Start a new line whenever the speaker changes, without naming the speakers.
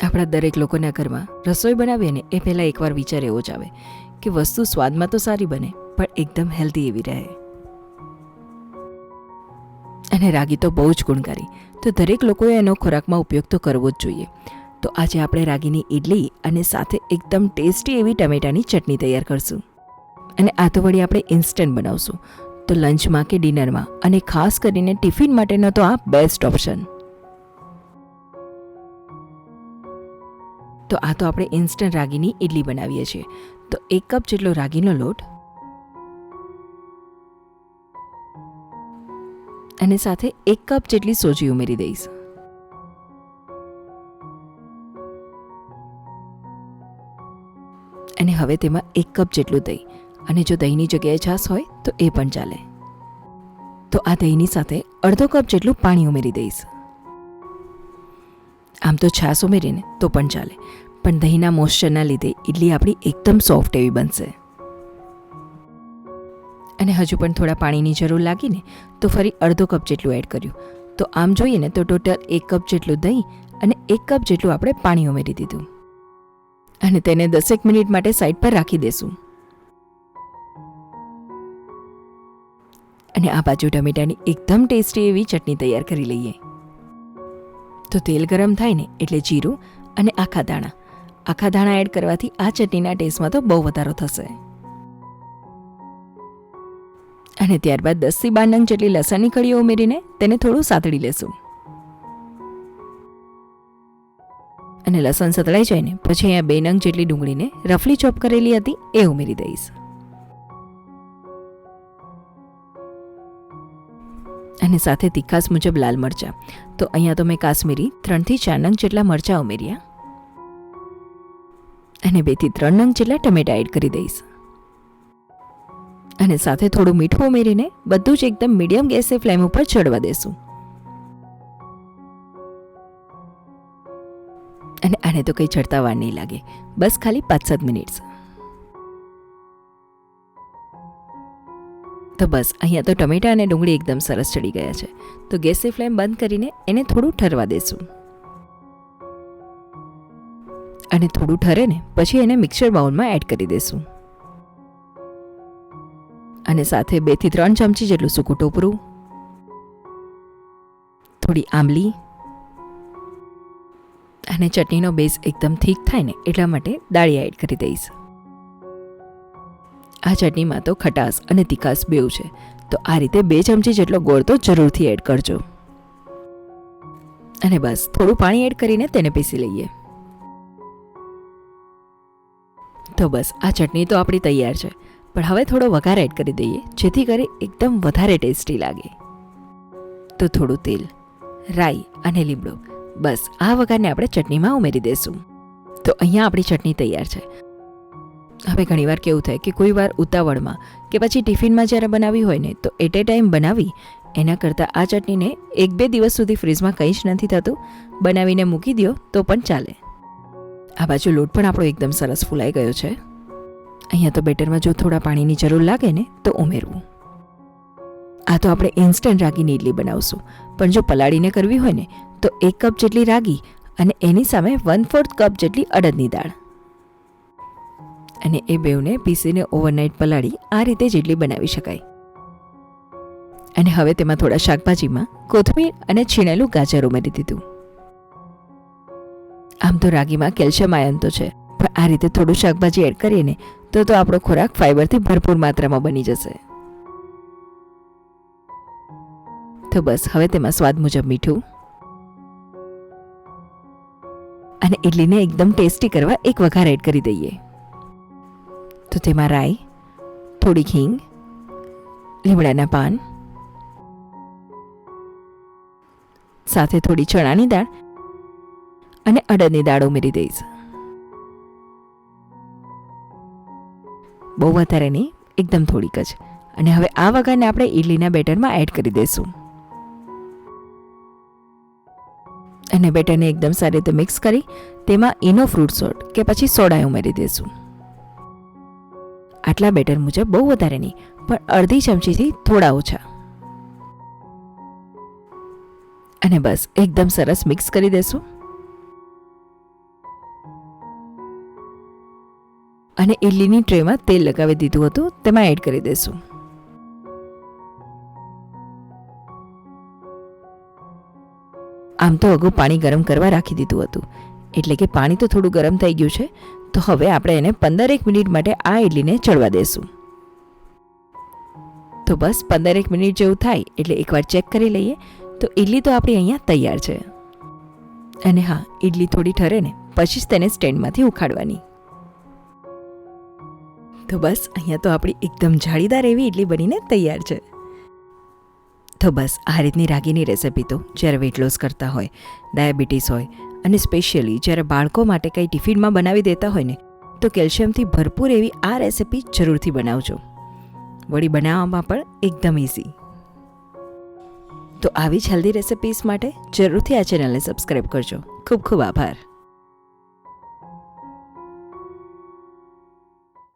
આપણા દરેક લોકોના ઘરમાં રસોઈ બનાવીએ ને એ પહેલાં એકવાર વિચાર એવો જ આવે કે વસ્તુ સ્વાદમાં તો સારી બને પણ એકદમ હેલ્ધી એવી રહે. અને રાગી તો બહુ જ ગુણકારી, તો દરેક લોકોએ એનો ખોરાકમાં ઉપયોગ તો કરવો જ જોઈએ. તો આજે આપણે રાગીની ઇડલી અને સાથે એકદમ ટેસ્ટી એવી ટમેટાની ચટણી તૈયાર કરશું. અને આ તો વળી આપણે ઇન્સ્ટન્ટ બનાવશું, તો લંચમાં કે ડિનરમાં અને ખાસ કરીને ટિફિન માટેનો તો આ બેસ્ટ ઓપ્શન. તો આ તો આપણે ઇન્સ્ટન્ટ રાગીની ઇડલી બનાવીએ છીએ. તો 1 કપ જેટલો રાગીનો લોટ અને સાથે 1 કપ જેટલી સોજી ઉમેરી દઈશ. અને હવે તેમાં 1 કપ જેટલું દહીં, અને જો દહીંની જગ્યાએ છાશ હોય તો એ પણ ચાલે. તો આ દહીંની સાથે અડધો કપ જેટલું પાણી ઉમેરી દઈશ. આમ તો છાશ ઉમેરીને તો પણ ચાલે, પણ દહીંના મોઇશ્ચરના લીધે ઇડલી આપણી એકદમ સોફ્ટ એવી બનશે. અને હજુ પણ થોડા પાણીની જરૂર લાગીને તો ફરી અડધો કપ જેટલું એડ કર્યું. તો આમ જોઈએ ને તો ટોટલ 1 કપ જેટલું દહીં અને 1 કપ જેટલું આપણે પાણી ઉમેરી દીધું. અને તેને 10 મિનિટ માટે સાઈડ પર રાખી દેશું. અને આ બાજુ ટમેટાની એકદમ ટેસ્ટી એવી ચટણી તૈયાર કરી લઈએ. તો તેલ ગરમ થાય ને એટલે જીરું અને આખા દાણા એડ કરવાથી આ ચટણીના ટેસ્ટમાં તો બહુ વધારો થશે. અને ત્યારબાદ 10 થી 12 નંગ જેટલી લસણની કળીઓ ઉમેરીને તેને થોડું સાતળી લેશું. અને લસણ સતળાઈ જાય ને પછી અહીંયા 2 નંગ જેટલી ડુંગળીને રફલી ચોપ કરેલી હતી એ ઉમેરી દઈશ. અને સાથે તીખાસ મુજબ લાલ મરચાં, તો અહીંયા તો મેં કાશ્મીરી 3 થી 4 નંગ જેટલા મરચાં ઉમેર્યા. અને 2 થી 3 નંગ જેટલા ટમેટા એડ કરી દઈશ. અને સાથે થોડું મીઠું ઉમેરીને બધું જ એકદમ મીડિયમ ગેસે ફ્લેમ ઉપર ચડવા દેશું. અને આને તો કંઈ ચડતા વાર નહીં લાગે, બસ ખાલી 5-7 મિનિટ. તો બસ અહીંયા તો ટમેટા અને ડુંગળી એકદમ સરસ ચડી ગયા છે. તો ગેસની ફ્લેમ બંધ કરીને એને થોડું ઠરવા દેશું. અને થોડું ઠરે ને પછી એને મિક્સર બાઉલમાં એડ કરી દેશું. અને સાથે 2 થી 3 ચમચી જેટલું સૂકું ટોપરું, થોડી આંબલી, અને ચટણીનો બેઝ એકદમ થીક થાય ને એટલા માટે દાળિયા એડ કરી દઈશ. આ ચટણીમાં તો ખટાશ અને તીખાશ બેઉ છે, તો આ રીતે 2 ચમચી જેટલો ગોળ તો જરૂરથી એડ કરજો. અને બસ થોડું પાણી એડ કરીને તેને પીસી લઈએ. તો બસ આ ચટણી તો આપણી તૈયાર છે, પણ હવે થોડો વઘાર એડ કરી દઈએ જેથી કરી એકદમ વધારે ટેસ્ટી લાગે. તો થોડું તેલ, રાઈ અને લીમડો, બસ આ વઘારને આપણે ચટણીમાં ઉમેરી દઈશું. તો અહીંયા આપણી ચટણી તૈયાર છે. હવે ઘણીવાર કેવું થાય કે કોઈ વાર ઉતાવળમાં કે પછી ટિફિનમાં જ્યારે બનાવી હોય ને તો એટ એ ટાઈમ બનાવી એના કરતાં આ ચટણીને 1-2 દિવસ સુધી ફ્રીજમાં કંઈ જ નથી થતું, બનાવીને મૂકી દો તો પણ ચાલે. આ બાજુ લોટ પણ આપણો એકદમ સરસ ફૂલાઈ ગયો છે. અહીંયા તો બેટરમાં જો થોડા પાણીની જરૂર લાગે ને તો ઉમેરવું. આ તો આપણે ઇન્સ્ટન્ટ રાગીની ઇડલી બનાવશું, પણ જો પલાળીને કરવી હોય ને તો 1 કપ જેટલી રાગી અને એની સામે 1/4 કપ જેટલી અડદની દાળ, અને એ બેવને પીસીને ઓવરનાઇટ પલાળી આ રીતે જ ઇડલી બનાવી શકાય. અને હવે તેમાં થોડા શાકભાજીમાં કોથમીર અને છીણેલું ગાજર ઉમેરી દીધું. આમ તો રાગીમાં કેલ્શિયમ આયન તો છે, પણ આ રીતે થોડું શાકભાજી એડ કરીએ ને તો આપણો ખોરાક ફાઈબરથી ભરપૂર માત્રામાં બની જશે. તો બસ હવે તેમાં સ્વાદ મુજબ મીઠું, અને ઇડલીને એકદમ ટેસ્ટી કરવા એક વઘાર એડ કરી દઈએ. તો તેમાં રાઈ, થોડી હિંગ, લીમડાના પાન, સાથે થોડી ચણાની દાળ અને અડદની દાળ ઉમેરી દઈશ. બહુ વધારે નહીં, એકદમ થોડીક જ. અને હવે આ વઘારને આપણે ઇડલીના બેટરમાં એડ કરી દઈશું. અને બેટરને એકદમ સારી રીતે મિક્સ કરી તેમાં ઈનો ફ્રૂટ સોલ્ટ કે પછી સોડા ઉમેરી દઈશું. આટલા બેટર મુજબ બહુ વધારે નહીં, પણ અડધી ચમચીથી થોડા ઓછા. અને બસ એકદમ સરસ મિક્સ કરી દેશું. અને ઇડલીની ટ્રેમાં તેલ લગાવી દીધું હતું, તેમાં એડ કરી દઈશું. આમ તો અગાઉ પાણી ગરમ કરવા રાખી દીધું હતું, એટલે કે પાણી તો થોડું ગરમ થઈ ગયું છે. તો હવે આપણે એને 15 મિનિટ માટે આ ઇડલીને ચડવા દઈશું. તો બસ 15 મિનિટ જેવું થાય એટલે એકવાર ચેક કરી લઈએ. તો ઇડલી તો આપણી અહીંયા તૈયાર છે. અને હા, ઇડલી થોડી ઠરે ને પછી જ તેને સ્ટેન્ડમાંથી ઉખાડવાની. તો બસ અહીંયા તો આપણી એકદમ જાળીદાર એવી ઇડલી બનીને તૈયાર છે. તો બસ આ રીતની રાગીની રેસિપી તો જ્યારે વેઇટ લોસ કરતા હોય, ડાયાબિટીસ હોય અને સ્પેશિયલી જ્યારે બાળકો માટે કંઈ ટિફિનમાં બનાવી દેતા હોય ને, તો કેલ્શિયમથી ભરપૂર એવી આ રેસિપી જરૂરથી બનાવજો. વળી બનાવવામાં પણ એકદમ ઇઝી. તો આવી જ હેલ્ધી રેસિપીઝ માટે જરૂરથી આ ચેનલને સબસ્ક્રાઈબ કરજો. ખૂબ ખૂબ આભાર.